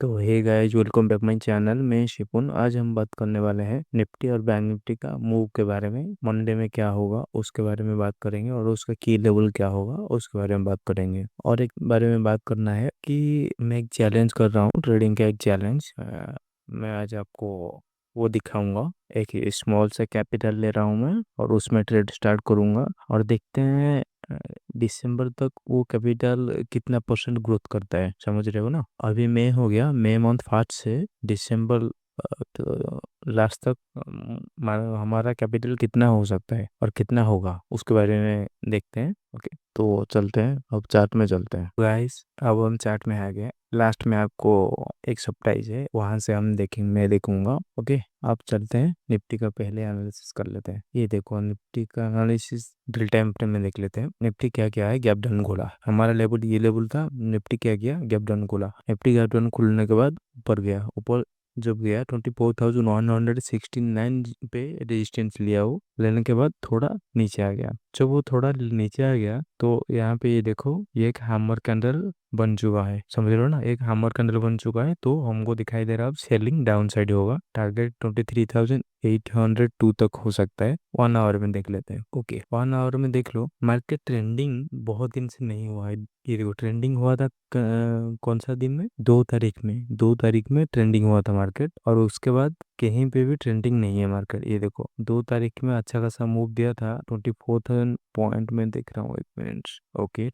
तो hey guys, welcome back my channel. मैं शिपुन। आज हम बात करने वाले हैं निफ्टी और बैंक निफ्टी का मूव के बारे में। मंडे में क्या होगा उसके बारे में बात करेंगे, और उसका की लेवल क्या होगा उसके बारे में बात करेंगे। और एक बारे में बात करना है कि मैं एक चैलेंज कर रहा हूँ, ट्रेडिंग का एक चैलेंज। मैं आज आपको वो दिखाऊंगा। एक स्मॉल सा कैपिटल ले रहा हूँ मैं, और उसमें ट्रेड स्टार्ट करूंगा, और देखते हैं दिसंबर तक वो कैपिटल कितना परसेंट ग्रोथ करता है। समझ रहे हो ना? अभी मई हो गया, मई मंथ फास्ट से दिसंबर तो लास्ट तक हमारा कैपिटल कितना हो सकता है और कितना होगा उसके बारे में देखते हैं। ओके, तो चलते हैं, अब चार्ट में चलते हैं गाइस। अब हम चार्ट में आ गए। लास्ट में आपको एक सरप्राइज है, वहां से हम देखेंगे, मैं देखूंगा। ओके, आप चलते हैं, निफ्टी का पहले एनालिसिस कर लेते हैं। ये देखो, निफ्टी का एनालिसिस रियल टाइम फ्रेम में देख लेते हैं। निफ्टी क्या क्या है, गैप डाउन खोला, हमारा लेवल ये लेवल था। निफ्टी क्या किया, गैप डाउन खोला। निफ्टी गैप डाउन खुलने के बाद ऊपर गया। ऊपर जब गया 24,169 पे रेजिस्टेंस लिया, वो लेने के बाद थोड़ा नीचे आ गया। जब वो थोड़ा नीचे आ गया तो यहाँ पे ये देखो, ये एक हैमर कैंडल बन चुका है। समझ रहे हो ना? एक हैमर कैंडल बन चुका है, तो हमको दिखाई दे रहा है अब सेलिंग डाउन साइड होगा। टारगेट 23,802 तक हो सकता है। 1 आवर में देख लेते हैं। ओके, 1 आवर में देख लो। मार्केट ट्रेंडिंग बहुत दिन से नहीं हुआ है। ये देखो, ट्रेंडिंग हुआ था कौन सा दिन में, 2 तारीख में। 2 तारीख में ट्रेंडिंग हुआ था मार्केट, और उसके बाद कहीं पे भी ट्रेंडिंग नहीं है मार्केट। ये देखो, 2 तारीख में अच्छा खासा मूव दिया था, 24,000 पॉइंट में देख रहा हूँ, 1 मिनट। ओके,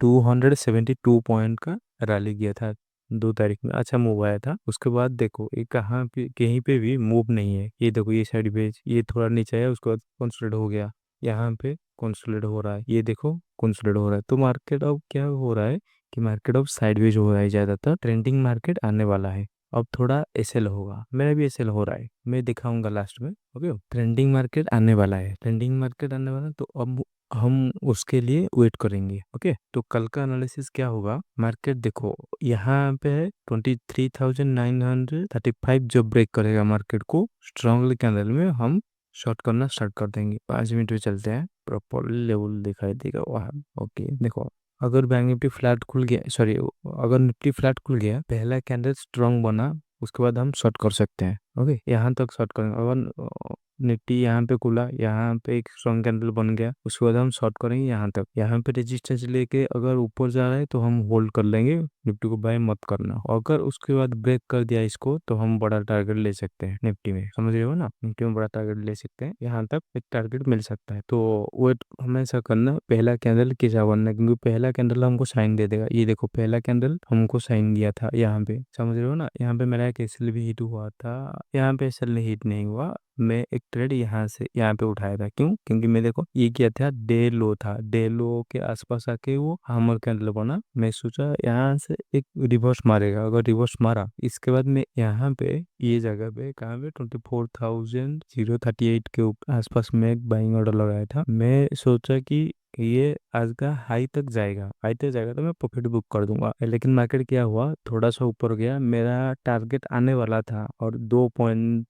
272 पॉइंट का रैली किया था। 2 तारीख में अच्छा मूव आया था। उसके बाद देखो, ये कहाँ पे, कहीं पे भी मूव नहीं है। ये देखो, ये साइड वेज, ये थोड़ा नीचे आया, उसके बाद कंसोलिडेट हो गया। यहाँ पे कंसोलिडेट हो रहा है, ये देखो कंसोलिडेट हो रहा है। तो मार्केट अब क्या हो रहा है कि मार्केट अब साइडवेज हो रहा है, ज्यादातर ट्रेंडिंग मार्केट आने वाला है। अब थोड़ा एसएल होगा, मेरा भी एसएल हो रहा है, मैं दिखाऊंगा लास्ट में। ओके, ट्रेंडिंग मार्केट आने वाला है, ट्रेंडिंग मार्केट आने वाला है, तो अब हम उसके लिए वेट करेंगे। ओके, तो कल का एनालिसिस क्या होगा। मार्केट देखो, यहाँ पे है 23,935। जो ब्रेक करेगा मार्केट को स्ट्रांगली कैंडल में, हम शॉर्ट करना स्टार्ट कर देंगे। 5 मिनट में चलते हैं, प्रॉपर लेवल दिखाई देगा वहाँ। ओके, देखो, अगर बैंक निफ्टी फ्लैट खुल गया, सॉरी, अगर निफ्टी फ्लैट खुल गया, पहला कैंडल स्ट्रांग बना, उसके बाद हम शॉर्ट कर सकते हैं। ओके, यहाँ तक शॉर्ट करेंगे। अगर निफ्टी यहाँ पे खुला, यहाँ पे एक स्ट्रॉन्ग कैंडल बन गया, उसके बाद हम शॉर्ट करेंगे यहाँ तक। यहाँ पे रेजिस्टेंस लेके अगर ऊपर जा रहा है तो हम होल्ड कर लेंगे, निफ्टी को बाय मत करना। अगर उसके बाद ब्रेक कर दिया इसको, तो हम बड़ा टारगेट ले सकते हैं निफ्टी में। समझ रहे हो ना? निफ्टी में बड़ा टारगेट ले सकते हैं, यहाँ तक एक टारगेट मिल सकता है। तो वेट हमेशा करना, पहला कैंडल कैसा बनना है, क्योंकि पहला कैंडल हमको साइन दे देगा। ये देखो, पहला कैंडल हमको साइन दिया था यहाँ पे। समझ रहे हो ना? यहाँ पे मेरा एक एसएल भी हिट हुआ था, यहाँ पे एसएल हिट नहीं हुआ। मैं एक ट्रेड यहाँ से यहाँ पे उठाया था। क्यों? क्योंकि मैं देखो, ये क्या था, डे लो था, डे लो के आसपास आके वो हैमर कैंडल बना। मैं सोचा यहाँ से एक रिवर्स मारेगा। अगर रिवर्स मारा, इसके बाद मैं यहाँ पे, ये जगह पे, कहाँ पे, 24,038 के आसपास में एक बाइंग ऑर्डर लगाया था। मैं सोचा कि ये आज का हाई तक जाएगा, हाई तक जाएगा तो मैं प्रॉफिट बुक कर दूंगा। लेकिन मार्केट क्या हुआ, थोड़ा सा ऊपर गया, मेरा टारगेट आने वाला था और 2 पॉइंट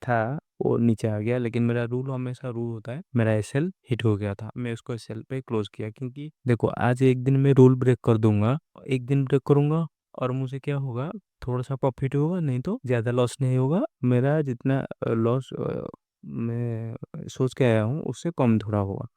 था, वो नीचे आ गया। लेकिन मेरा रूल हमेशा रूल होता है, मेरा एसएल हिट हो गया था, मैं उसको एसएल पे क्लोज किया। क्योंकि देखो, आज एक दिन में रूल ब्रेक कर दूंगा, एक दिन ब्रेक करूंगा, और मुझे क्या होगा, थोड़ा सा प्रॉफिट होगा, नहीं तो ज्यादा लॉस नहीं होगा। मेरा जितना लॉस मैं सोच के आया हूँ, उससे कम थोड़ा होगा।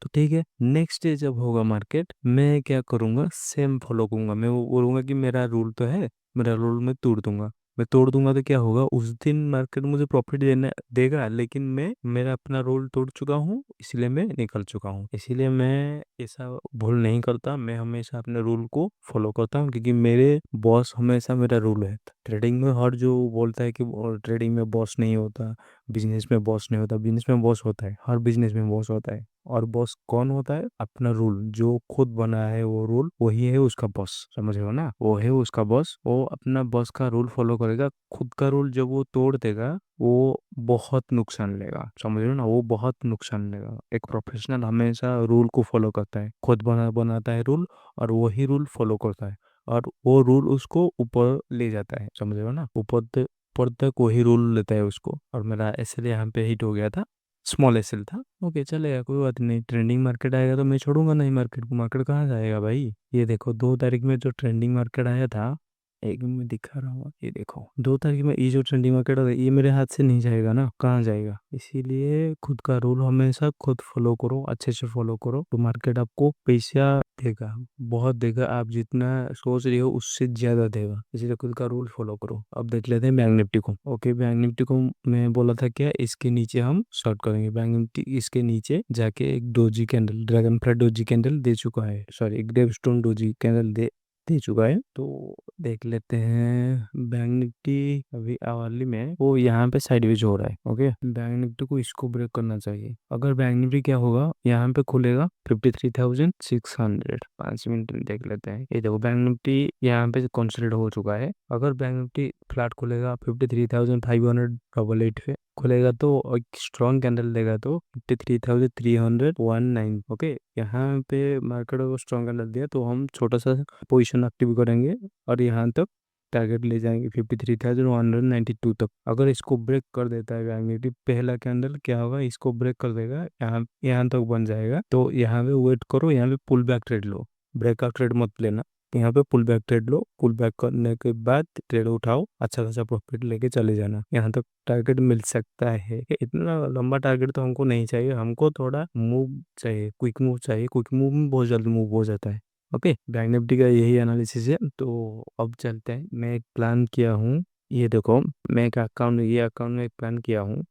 तो ठीक है, नेक्स्ट डे जब होगा मार्केट, मैं क्या करूंगा, सेम फॉलो करूंगा। मैं वो बोलूंगा कि मेरा रूल तो है, मेरा रूल मैं तोड़ दूंगा। मैं तोड़ दूंगा तो क्या होगा, उस दिन मार्केट मुझे प्रॉफिट देना देगा, लेकिन मैं मेरा अपना रोल तोड़ चुका हूँ, इसलिए मैं निकल चुका हूँ। इसीलिए मैं ऐसा भूल नहीं करता, मैं हमेशा अपने रूल को फॉलो करता हूँ, क्योंकि मेरे बॉस हमेशा मेरा रूल है। ट्रेडिंग में हर जो बोलता है कि ट्रेडिंग में बॉस नहीं होता, बिजनेस में बॉस नहीं होता, बिजनेस में बॉस होता है, हर बिजनेस में बॉस होता है। और बॉस कौन होता है? अपना रूल जो खुद बना है, वो रूल वही है उसका बॉस। समझ रहे हो ना? वो है उसका बॉस, वो अपना बॉस का रूल फॉलो करेगा। खुद का रूल जब वो तोड़ देगा, वो बहुत नुकसान लेगा। समझ रहे हो ना? वो बहुत नुकसान लेगा। एक प्रोफेशनल हमेशा रूल को फॉलो करता है, खुद बनाता है रूल, और वही रूल फॉलो करता है, और वो रूल उसको ऊपर ले जाता है। समझ रहे हो ना? ऊपर तक वही रूल लेता है उसको। और मेरा इसलिए यहाँ पे हिट हो गया था, स्मॉल एसएल था। ओके, चलेगा, कोई बात नहीं। ट्रेंडिंग मार्केट आएगा तो मैं छोड़ूंगा नहीं मार्केट को। मार्केट कहाँ जाएगा भाई? ये देखो, 2 तारीख में जो ट्रेंडिंग मार्केट आया था, एक मैं दिखा रहा हूँ, ये देखो 2 तारीख में ये जो ट्रेंडिंग मार्केट है ये मेरे हाथ से नहीं जाएगा ना, कहाँ जाएगा। इसीलिए खुद का रूल हमेशा खुद फॉलो करो, अच्छे से फॉलो करो, तो मार्केट आपको पैसा देगा, बहुत देगा। आप जितना सोच रहे हो उससे ज्यादा देगा, इसलिए खुद का रूल फॉलो करो। अब देख लेते हैं बैंक निफ्टी को। ओके, बैंक निफ्टी को मैं बोला था क्या, इसके नीचे हम शॉर्ट करेंगे। बैंक निफ्टी इसके नीचे जाके एक doji candle, dragonfly doji candle दे चुका है, सॉरी एक ग्रेवस्टोन डोजी कैंडल दे चुका है। तो देख लेते हैं बैंक निफ्टी अभी आवर्ली में वो यहाँ पे साइडवेज हो रहा है। ओके, बैंक निफ्टी को इसको ब्रेक करना चाहिए। अगर बैंक निफ्टी क्या होगा, यहाँ पे खुलेगा 53,600। 5 मिनट देख लेते हैं। ये देखो बैंक निफ्टी यहाँ पे कंसोलिडेट हो चुका है। अगर बैंक निफ्टी फ्लैट खुलेगा 53,588 पे खुलेगा तो एक स्ट्रॉन्ग कैंडल देगा तो 53,319। ओके, यहाँ पे मार्केट को स्ट्रॉन्ग कैंडल दिया तो हम छोटा सा पोजीशन एक्टिव करेंगे और यहाँ तक टारगेट ले जाएंगे 53,192 तक। अगर इसको ब्रेक कर देता है बैंक निफ्टी, पहला कैंडल क्या होगा, इसको ब्रेक कर देगा, यहाँ यहाँ तक बन जाएगा, तो यहाँ पे वेट करो, यहाँ पे पुल बैक ट्रेड लो, ब्रेकआउट ट्रेड मत लेना। यहाँ पे पुल बैक ट्रेड लो, पुल बैक करने के बाद ट्रेड उठाओ, अच्छा खासा प्रॉफिट लेके चले जाना। यहाँ तक टारगेट मिल सकता है। इतना लंबा टारगेट तो हमको नहीं चाहिए, हमको थोड़ा मूव चाहिए, क्विक मूव चाहिए। क्विक मूव में बहुत जल्दी मूव हो जाता है। ओके, बैंक निफ्टी का यही एनालिसिस है। तो अब चलते हैं, मैं एक प्लान किया हूँ, ये देखो मैं एक अकाउंट, ये अकाउंट में एक प्लान किया हूँ।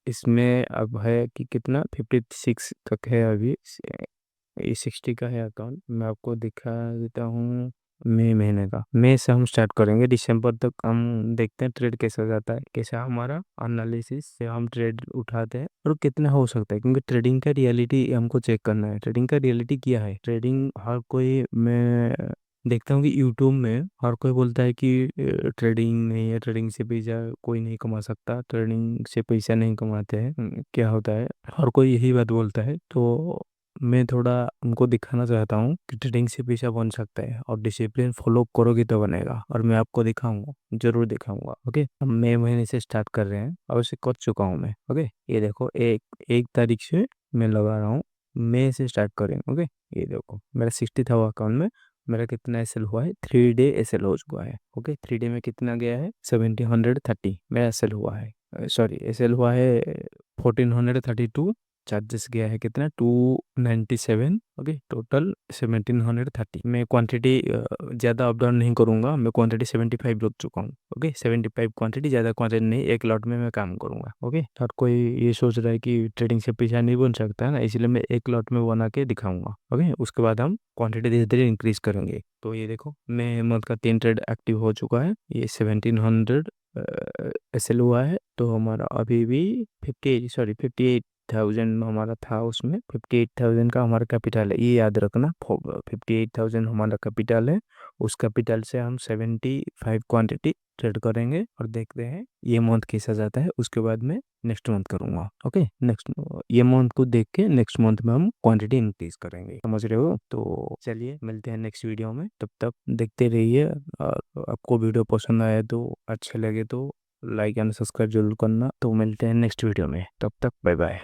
इसमें अब है कि कितना 56 तक है अभी, ये 60 का है अकाउंट। मैं आपको दिखा देता हूँ। मई महीने का, मई से हम स्टार्ट करेंगे, दिसंबर तक हम देखते हैं ट्रेड कैसा जाता है, कैसा हमारा एनालिसिस से हम ट्रेड उठाते हैं और कितना हो सकता है। क्योंकि ट्रेडिंग का रियलिटी हमको चेक करना है, ट्रेडिंग का रियलिटी क्या है। ट्रेडिंग हर कोई, मैं देखता हूँ कि यूट्यूब में हर कोई बोलता है कि ट्रेडिंग नहीं है, ट्रेडिंग से पैसा कोई नहीं कमा सकता, ट्रेडिंग से पैसा नहीं कमाते हैं। क्या होता है, हर कोई यही बात बोलता है। तो मैं थोड़ा उनको दिखाना चाहता हूँ कि ट्रेडिंग से पैसा बन सकता है और डिसिप्लिन फॉलो करोगे तो बनेगा, और मैं आपको दिखाऊंगा, जरूर दिखाऊंगा। ओके, हम मई महीने से स्टार्ट कर रहे हैं, अवश्य कर चुका हूँ मैं। ओके, ये देखो एक 1 तारीख से मैं लगा रहा हूँ, मई से स्टार्ट करेंगे। ओके, ये देखो मेरा 60 था वो अकाउंट में, मेरा कितना एसएल हुआ है, 3 डे एसएल हो चुका है। ओके, 3 डे में कितना गया है, 1730 मेरा एसएल हुआ है, सॉरी एसएल हुआ है 1432। चार्जेस गया है कितना, 297। Okay, total 1730। मैं क्वांटिटी ज़्यादा अप डाउन नहीं करूँगा, मैं क्वांटिटी 75 रख चुका हूँ। ओके, 75 क्वांटिटी, ज़्यादा क्वांटिटी नहीं, एक लॉट में मैं काम करूँगा। ओके, हर कोई ये सोच रहा है कि ट्रेडिंग से पैसा नहीं बन सकता है ना, इसलिए मैं एक लॉट में बना के दिखाऊंगा। ओके, उसके बाद हम क्वांटिटी धीरे धीरे इंक्रीज करेंगे। तो ये देखो मैं मंथ का 3 ट्रेड एक्टिव हो चुका है, ये 1700 एसएल हुआ है। तो हमारा अभी भी 58,000 हमारा था, उसमें 58,000 का हमारा कैपिटल है, ये याद रखना। 58,000 हमारा कैपिटल है, उस कैपिटल से हम 75 क्वांटिटी ट्रेड करेंगे और देखते हैं ये मंथ कैसा जाता है। उसके बाद मैं नेक्स्ट मंथ करूंगा। ओके, नेक्स्ट ये मंथ को देख के नेक्स्ट मंथ में हम क्वांटिटी इंक्रीज करेंगे, समझ रहे हो। तो चलिए मिलते हैं नेक्स्ट वीडियो में, तब तक देखते रहिए। और आपको वीडियो पसंद आए तो, अच्छे लगे तो लाइक एंड सब्सक्राइब जरूर करना। तो मिलते हैं नेक्स्ट वीडियो में, तब तक बाय बाय।